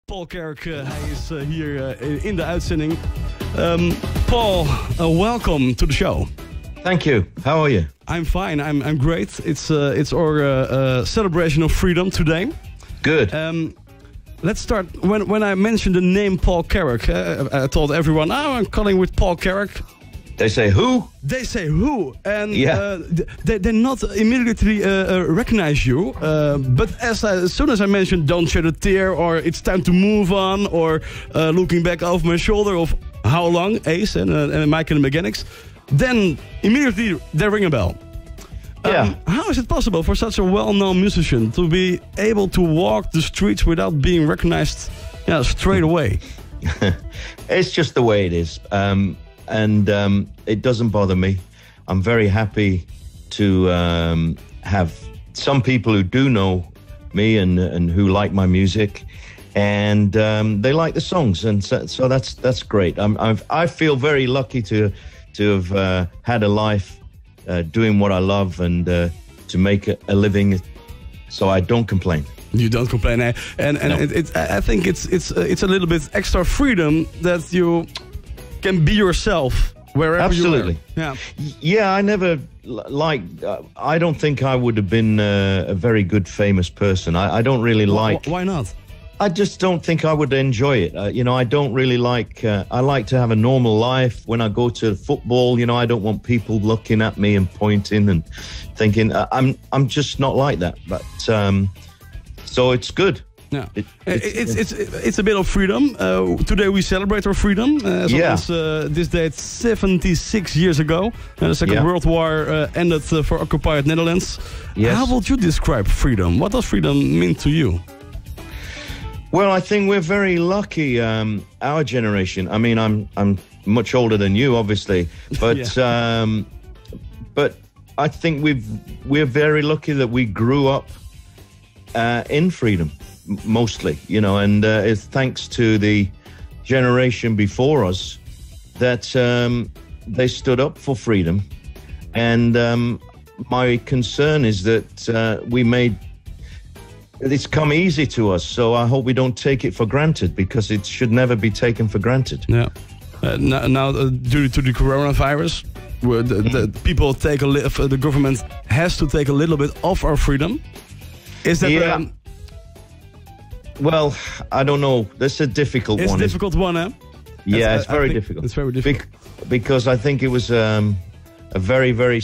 Paul Carrack, hij is hier in de uitzending. Paul, welcome to the show. Thank you. How are you? I'm fine. I'm great. It's our celebration of freedom today. Good. Let's start. When I mentioned the name Paul Carrack, I told everyone, I'm calling with Paul Carrack. They say who? They say who, and yeah. They not immediately recognize you. But as soon as I mentioned "Don't Shed a Tear" or "It's Time to Move On" or "Looking Back Over My Shoulder" of "How Long," Ace and Mike and the Mechanics, then immediately they ring a bell. Yeah. How is it possible for such a well-known musician to be able to walk the streets without being recognized, straight away? It's just the way it is. And it doesn't bother me. I'm very happy to have some people who do know me and who like my music, and they like the songs, and so that's great. I feel very lucky to have had a life doing what I love and to make a living. So I don't complain. You don't complain, eh? And no. I think it's a little bit extra freedom that you can be yourself wherever Absolutely. you are. Yeah, I never liked. I don't think I would have been a very good famous person. I don't really like. Why not? I just don't think I would enjoy it. I don't really like. I like to have a normal life. When I go to football, I don't want people looking at me and pointing and thinking. I'm just not like that. But so it's good. Yeah, it's a bit of freedom. Today we celebrate our freedom. This date 76 years ago. The Second World War ended for occupied Netherlands. Yes. How would you describe freedom? What does freedom mean to you? Well, I think we're very lucky. Our generation. I mean, I'm much older than you, obviously, but but I think we're very lucky that we grew up in freedom. Mostly, and it's thanks to the generation before us that they stood up for freedom. And my concern is that it's come easy to us. So I hope we don't take it for granted, because it should never be taken for granted. Yeah. Now, due to the coronavirus, the people take the government has to take a little bit of our freedom. Is that? Yeah. Well, I don't know. That's a difficult one. It's a difficult one, eh? Yeah, it's very difficult. It's very difficult. Because I think it was a very, very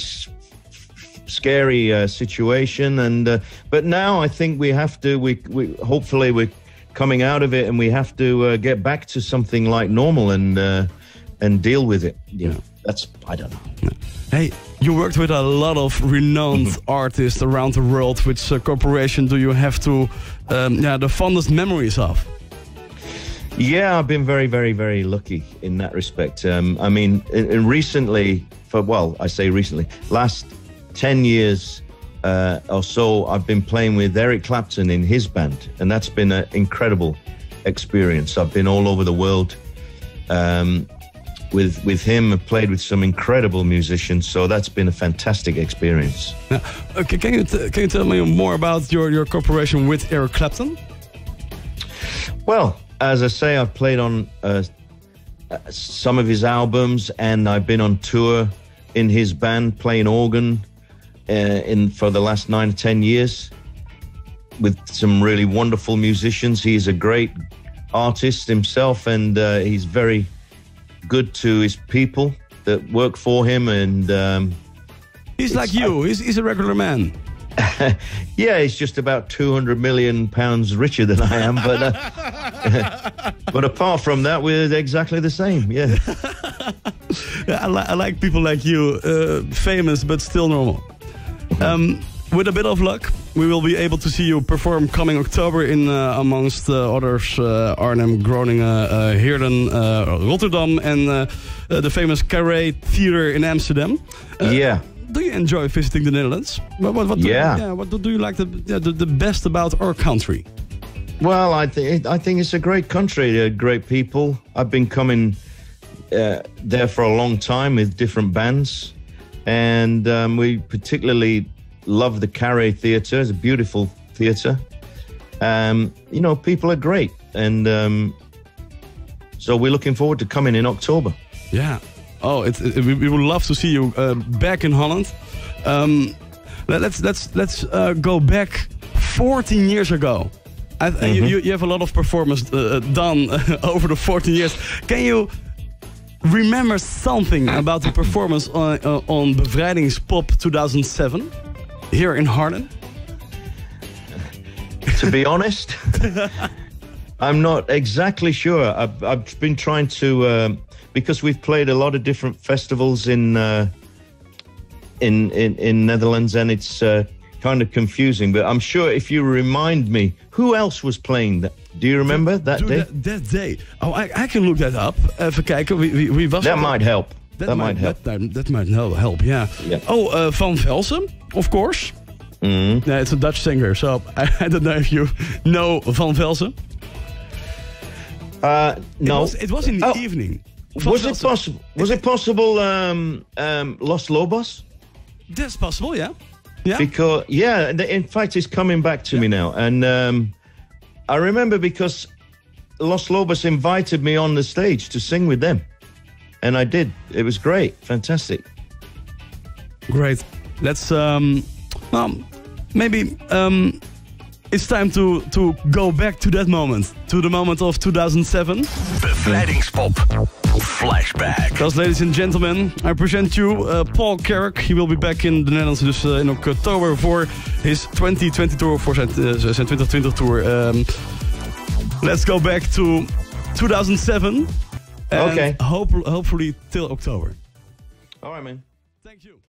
scary situation. And but now I think we have to. We hopefully we're coming out of it, and we have to get back to something like normal and deal with it. That's I don't know. Hey, you worked with a lot of renowned artists around the world. Which corporation do you have the fondest memories of? Yeah, I've been very, very, very lucky in that respect. I mean, recently, I say recently, last 10 years or so, I've been playing with Eric Clapton in his band, and that's been an incredible experience. I've been all over the world. With him, I've played with some incredible musicians, so that's been a fantastic experience. Now, okay, can you tell me more about your cooperation with Eric Clapton? Well, as I say, I've played on some of his albums, and I've been on tour in his band playing organ for the last 9 or 10 years with some really wonderful musicians. He's a great artist himself, and he's very good to his people that work for him, and he's like you. He's a regular man. Yeah, he's just about 200 million pounds richer than I am, but but apart from that, we're exactly the same. Yeah. I like people like you, famous but still normal. With a bit of luck, we will be able to see you perform coming October in, amongst others, Arnhem, Groningen, Heerlen, Rotterdam, and the famous Carré Theater in Amsterdam. Do you enjoy visiting the Netherlands? What do you like the best about our country? Well, I think it's a great country, great people. I've been coming there for a long time with different bands, and we particularly love the Carré Theatre. It's a beautiful theatre, You know, people are great, and so we're looking forward to coming in October. Yeah. Oh, we would love to see you back in Holland. Let's go back 14 years ago. You have a lot of performance done over the 14 years. Can you remember something about the performance on Bevrijdingspop 2007 here in Haarlem? To be honest, I'm not exactly sure. I've been trying to because we've played a lot of different festivals in Netherlands, and it's kind of confusing. But I'm sure if you remind me, who else was playing that? Do you remember that day? That day. Oh, I can look that up. Even kijken. Wie was that? Might help. That might help. That might help. Yeah. Oh, Van Velsen, of course. Mm-hmm. Yeah, it's a Dutch singer, so I don't know if you know Van Velsen. No. It was in the evening. Was it possible? Was it possible? Los Lobos. That's possible, yeah. Yeah. Because in fact, it's coming back to me now, and I remember because Los Lobos invited me on the stage to sing with them, and I did. It was great, fantastic. Great. Let's maybe it's time to go back to that moment, to the moment of 2007. Bevrijdingspop flashback. Because, ladies and gentlemen, I present you Paul Carrack. He will be back in the Netherlands dus in oktober voor his 2020 tour, voor zijn 2020 tour. Let's go back to 2007. And okay. Hopefully till October. All right, man. Thank you.